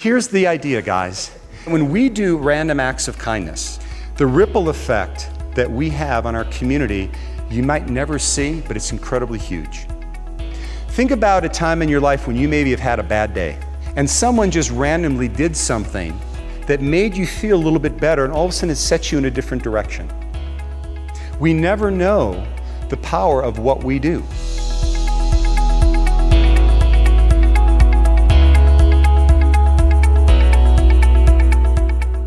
Here's the idea, guys. When we do random acts of kindness, the ripple effect that we have on our community, you might never see, but it's incredibly huge. Think about a time in your life when you maybe have had a bad day, and someone just randomly did something that made you feel a little bit better, and all of a sudden it sets you in a different direction. We never know the power of what we do.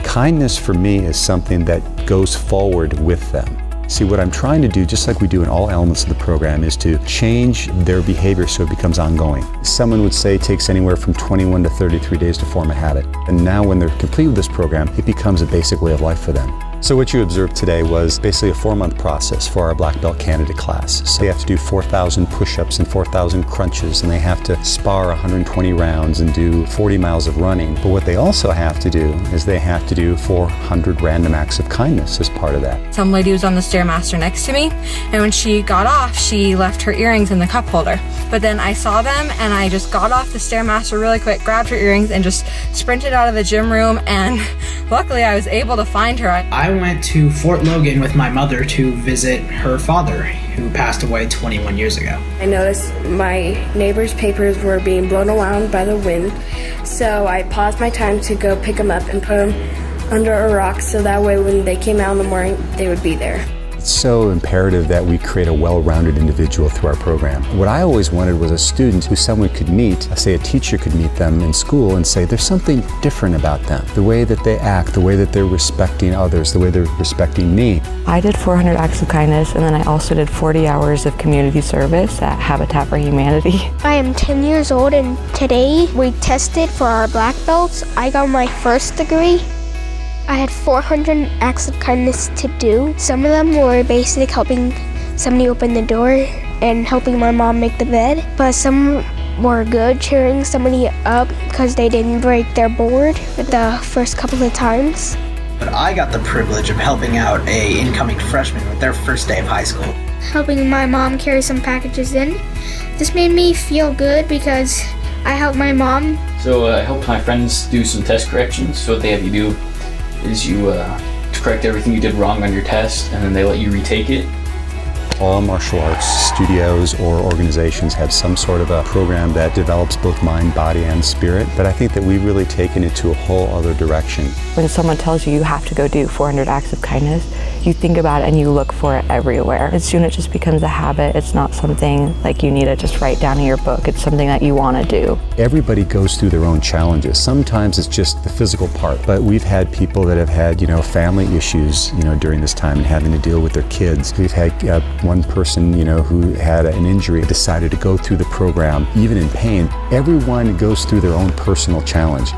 Kindness for me is something that goes forward with them. See, what I'm trying to do, just like we do in all elements of the program, is to change their behavior so it becomes ongoing. Someone would say it takes anywhere from 21 to 33 days to form a habit. And now when they're complete with this program, it becomes a basic way of life for them. So what you observed today was basically a 4-month process for our black belt candidate class. So they have to do 4,000 push-ups and 4,000 crunches, and they have to spar 120 rounds and do 40 miles of running. But what they also have to do is they have to do 400 random acts of kindness as part of that. Some lady was on the Stairmaster next to me, and when she got off, she left her earrings in the cup holder. But then I saw them, and I just got off the Stairmaster really quick, grabbed her earrings, and just sprinted out of the gym room, and luckily I was able to find her. I went to Fort Logan with my mother to visit her father, who passed away 21 years ago. I noticed my neighbor's papers were being blown around by the wind, so I paused my time to go pick them up and put them under a rock so that way when they came out in the morning, they would be there. It's so imperative that we create a well-rounded individual through our program. What I always wanted was a student who someone could meet, say a teacher could meet them in school and say there's something different about them. The way that they act, the way that they're respecting others, the way they're respecting me. I did 400 acts of kindness, and then I also did 40 hours of community service at Habitat for Humanity. I am 10 years old, and today we tested for our black belts. I got my first degree. I had 400 acts of kindness to do. Some of them were basic, helping somebody open the door and helping my mom make the bed. But some were good, cheering somebody up because they didn't break their board the first couple of times. But I got the privilege of helping out a incoming freshman with their first day of high school. Helping my mom carry some packages in. This made me feel good because I helped my mom. So I helped my friends do some test corrections. So what they have you do is you correct everything you did wrong on your test, and then they let you retake it. All martial arts studios or organizations have some sort of a program that develops both mind, body, and spirit, but I think that we've really taken it to a whole other direction. When someone tells you you have to go do 400 acts of kindness, you think about it and you look for it everywhere. And soon it just becomes a habit. It's not something like you need to just write down in your book. It's something that you want to do. Everybody goes through their own challenges. Sometimes it's just the physical part, but we've had people that have had, family issues, during this time and having to deal with their kids. We've had one person, who had an injury, decided to go through the program, even in pain. Everyone goes through their own personal challenge.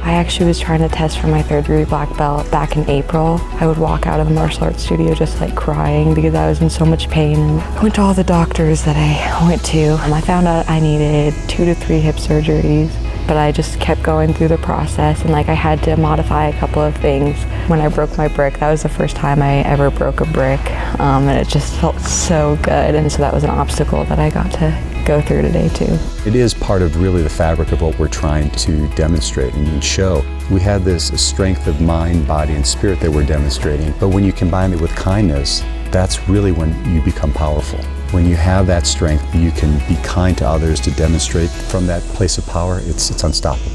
I actually was trying to test for my 3rd degree black belt back in April. I would walk out of the martial arts studio just like crying because I was in so much pain. And I went to all the doctors that I went to, and I found out I needed 2 to 3 hip surgeries. But I just kept going through the process, and I had to modify a couple of things. When I broke my brick, that was the first time I ever broke a brick, and it just felt so good. And so that was an obstacle that I got to go through today too. It is part of really the fabric of what we're trying to demonstrate and show. We have this strength of mind, body, and spirit that we're demonstrating, but when you combine it with kindness, that's really when you become powerful. When you have that strength, you can be kind to others to demonstrate from that place of power, it's unstoppable.